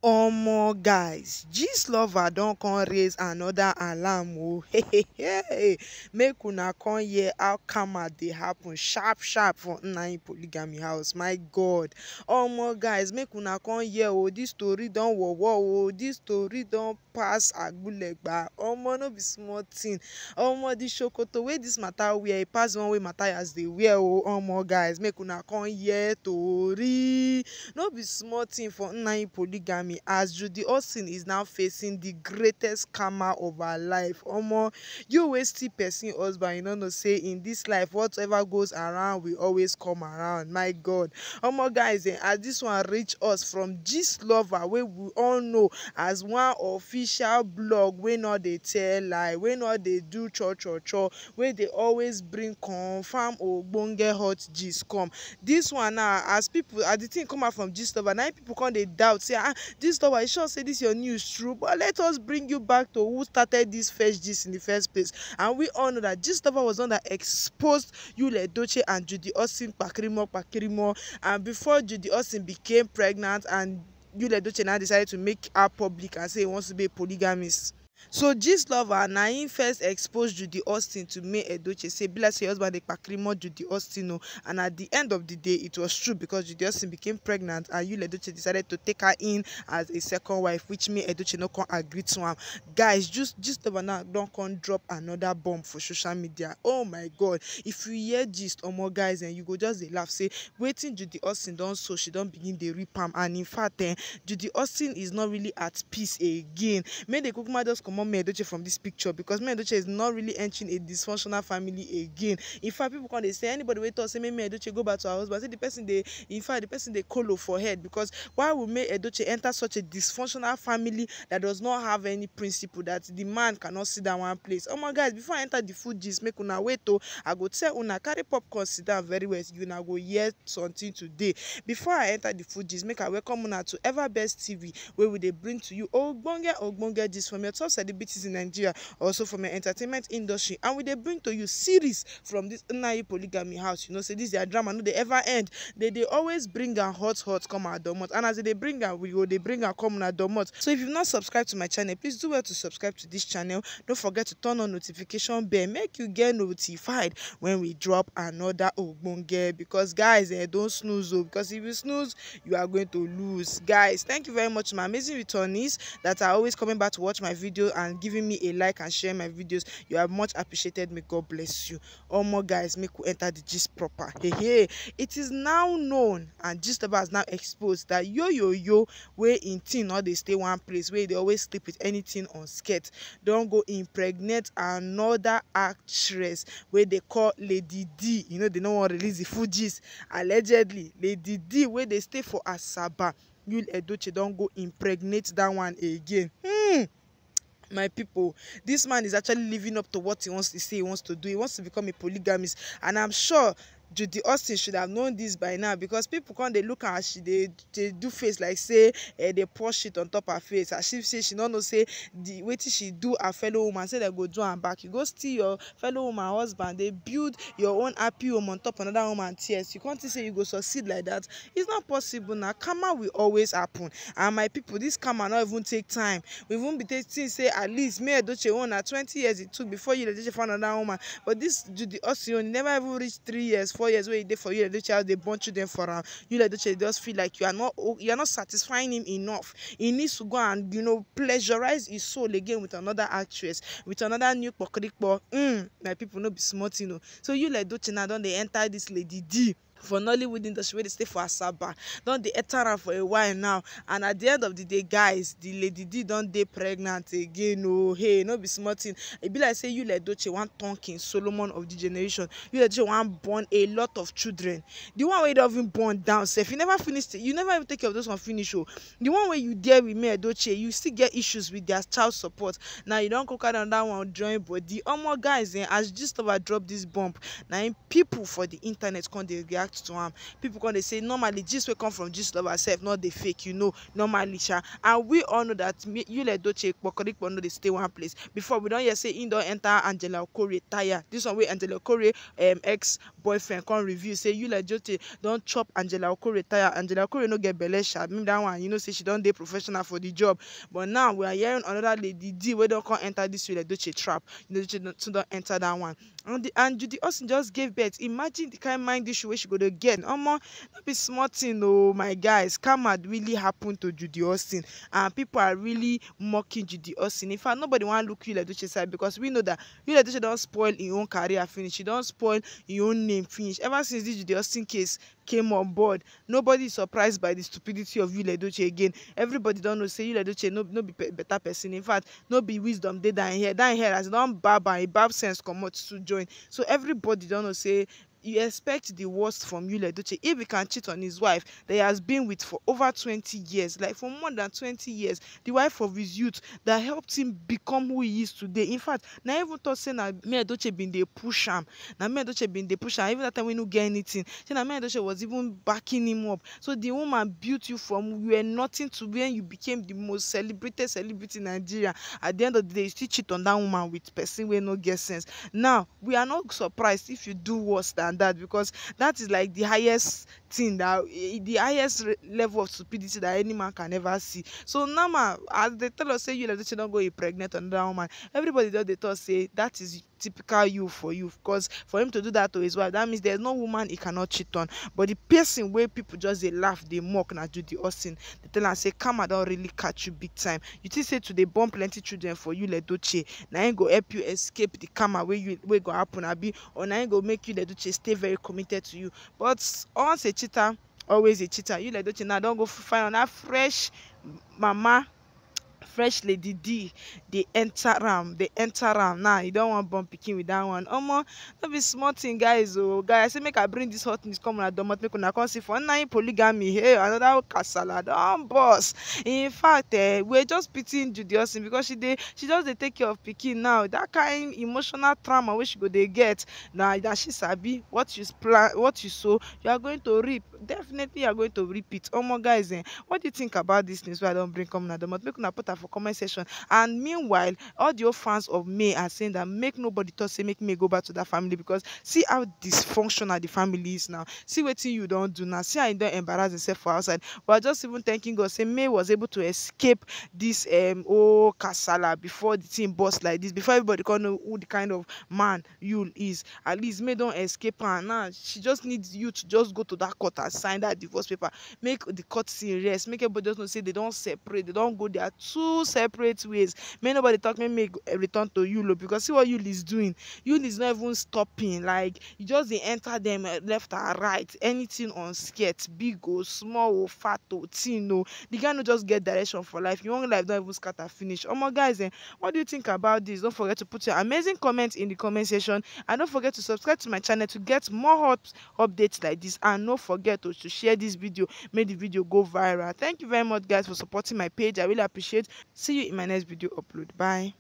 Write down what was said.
Omo guys, Gistlover don come raise another alarm o. Hey, make una come hear how karma dey happen sharp sharp for Nnaim polygamy house. My God, omo guys, make una come hear o. This story don wowo o. This story don pass agbulegba. Omo no be small thing. Omo the sokoto wey this matter wear e pass one wey Matthias dey wear o. Omo guys, make una come hear tori. No be small thing for Nnaim polygamy as Judy Austin is now facing the greatest karma of her life. Omo, you wey still person husband, you no know say in this life whatever goes around will always come around. My God, omo guys, as this one reach us from Gistlover, wey we all know as one official blog wey no dey tell lie, wey no dey do cho, wey dey always bring confirm ogbonge hot gist come. This one now, as people, as the thing come out from Gistlover, now people come dey doubt say Gistlover, you sure say this your news true? But let us bring you back to who started this first gist in the first place. And we all know that Gistlover was one that exposed Yul Edochie and Judy Austin pakirimo, and before Judy Austin became pregnant and Yul Edochie now decided to make her public and say he wants to be a polygamist. So Gistlover na him first expose Judy Austin to May Edochie, say be like say husband dey pakrimo Judy Austin o, and at the end of the day it was true because Judy Austin became pregnant and Yul Edochie decided to take her in as a second wife, which May Edochie no come agree to am. Guys, just Gistlover now don come drop another bomb for social media. Oh my God, if you hear gist, omo guys, and you go just dey laugh say wetin Judy Austin don sow, she don begin dey reap am. And in fact Judy Austin is not really at peace again. Make the kukuma just comot May Edochie from this picture because May Edochie is not really entering a dysfunctional family again. In fact, people come dey say anybody wey talk say make May Edochie go back to her husband, say the person dey, in fact the person dey kolo for head, because why would May Edochie enter such a dysfunctional family that does not have any principle, that the man cannot sit down one place? Oh my guys, before I enter the food gist, make una wait o. I go tell una carry popcorn, sit down very well, you una go hear something today. Before I enter the food gist, make I welcome una to Everbest TV, where we dey bring to you ogbonge gist from your top celebrities in Nigeria, also from your entertainment industry, and we dey bring to you series from this Nnaim polygamy house. You know say this their drama no dey ever end. They always bring am hot come our domot, and as they bring am, we go dey bring am come our domot. So if you've not subscribed to my channel, please do well to subscribe to this channel. Don't forget to turn on notification bell, make you get notified when we drop another ogbonge, because guys, don't snooze o, because if you snooze you are going to lose. Guys, thank you very much my amazing returnees that are always coming back to watch my video and giving me a like and share my videos. You are much appreciated. May God bless you. Omo guys, make we enter the gist proper. Hey, it is now known and Gistlover has now exposed that yo wey in teen or they stay one place, where they always sleep with anything on skirt, don't go impregnate another actress where they call Lady D. You know they don't want to release the full gist. Allegedly Lady D, where they stay for Asaba, Yul Edochie don't go impregnate that one again. My people, this man is actually living up to what he wants to say he wants to do. He wants to become a polygamist, and I'm sure Judy Austin should have known this by now, because people come they look at her, she they do face like say they pour shit on top her face, as if say she don't know say the wetin she do her fellow woman, say they go do am back. You go steal your fellow woman husband, they build your own happy home on top another woman tears. You can't say you go succeed like that. It's not possible. Now karma will always happen, and my people, this karma not even take time. We won't be taking say at least May Edochie own 20 years it took before you Edochie found another woman, but this Judy Austin never even reached 3 years 4 years where he did for Yul Edochie. They born children for him. Yul Edochie just feel like you are not satisfying him enough. He needs to go and pleasurize his soul again with another actress, with another new pokrikpo. My people no be smart, So Yul Edochie now don't they enter this Lady D for Nollywood industry, where they stay for Asaba. Don't they enter her for a while now, and at the end of the day, guys, the Lady D don't dey pregnant again. Oh hey, no be smart thing. It be like say Yul Edochie one turn King Solomon of the generation. Yul Edochie one born a lot of children. The one where you don't even born down self, you never finished it. You never even take care of those one finish. Oh, the one where you there with May Edochie, you still get issues with their child support. Now you don't cook out on that one join body. Omo guys, as Gistlover drop this bomb, now people for the internet come they react react to am. People come dey say normally gist wey come from gist lover sef not dey fake, normally sha. And we all know that Yul Edochie kpokorikpo no dey stay one place. Before we don hear say im don enter Angela Okorie tire. This one wey Angela Okorie ex boyfriend come review say Yul Edochie don chop Angela Okorie tire. Angela Okorie no get belle sha. Maybe that one say she don dey professional for the job. But now we are hearing another lady D wey don come enter this Yul Edochie trap. Yul Edochie don enter that one. And Judy Austin just gave birth. Imagine the kind mind issue wey she go dey get. Omo, no be small thing oh my guys. Karma really happened to Judy Austin, and people are really mocking Judy Austin. In fact, nobody wan look Yul Edochie side, because we know that Yul Edochie don spoil im own career finish. She don spoil im own name finish. Ever since this Judy Austin case came on board, nobody is surprised by the stupidity of Yul Edochie again. Everybody don know say Yul Edochie no be better person. In fact, no be wisdom dey that hair. That hair as don barb and e barb sense comot to join. So everybody don know say you expect the worst from Yul Edochie. If he can cheat on his wife that he has been with for over 20 years, like for more than 20 years, the wife of his youth that helped him become who he is today. In fact, na even thought say na me Edochie been dey push am. Na me Edochie been dey push am. Even that time we no get anything. Say na me Edochie was even backing him up. So the woman built you from you were nothing to when you became the most celebrated celebrity in Nigeria. At the end of the day, you still cheat on that woman with person wey no get sense. Now, we are not surprised if you do worse than that, because that is like the highest thing, that the highest level of stupidity that any man can ever see. So now, as they tell us say Yul Edochie don't go impregnate another woman, everybody does they thought say that is typical you for you, because for him to do that to his wife, that means there's no woman he cannot cheat on. But the person where people just they laugh, they mock na Judy Austin. They tell her say karma don't really catch you big time. You think say to they born plenty children for Yul Edochie, now ain't go help you escape the karma where go happen abi, or now ain't go make Yul Edochie stay very committed to you. But once a cheater, always a cheater. Yul Edochie now don't go find on that fresh mama, fresh lady D. They enter am now. You don't want born pikin with that one. Omo, no be small thing, guys. Oh guys, say make I bring this hot news come on domot, make una come see for online polygamy. Hey, another kasala don burst. In fact, we're just pitying Judy Austin because she just dey take care of pikin now. That kind emotional trauma wey she go dey get, now that she sabi what you sow, you are going to reap. Definitely you are going to reap it. Omo guys, what do you think about this news wey I don bring come on domot? Make una put am for comment section. And meanwhile, all the fans of May are saying that make nobody talk say make May go back to that family, because see how dysfunctional the family is now. See wetin you don't do now. See how you don't embarrass yourself for outside. But just even thanking God say May was able to escape this kasala before the thing burst like this, before everybody can know who the kind of man Yul is. At least May don't escape her now. She just needs you to just go to that court and sign that divorce paper. Make the court scene rest. Make everybody just know say they don't separate. They don't go their two separate ways. May nobody talk me return to Yul, because see what Yul is doing. Yul is not even stopping. Like you just dey enter them left and right. Anything on skirt, big or small or fat or thin. No, the guy no just get direction for life. Your own life don't even scatter finish. Oh my guys, what do you think about this? Don't forget to put your amazing comments in the comment section, and don't forget to subscribe to my channel to get more hot updates like this. And don't forget to share this video, make the video go viral. Thank you very much guys for supporting my page. I really appreciate. See you in my next video upload. Bye.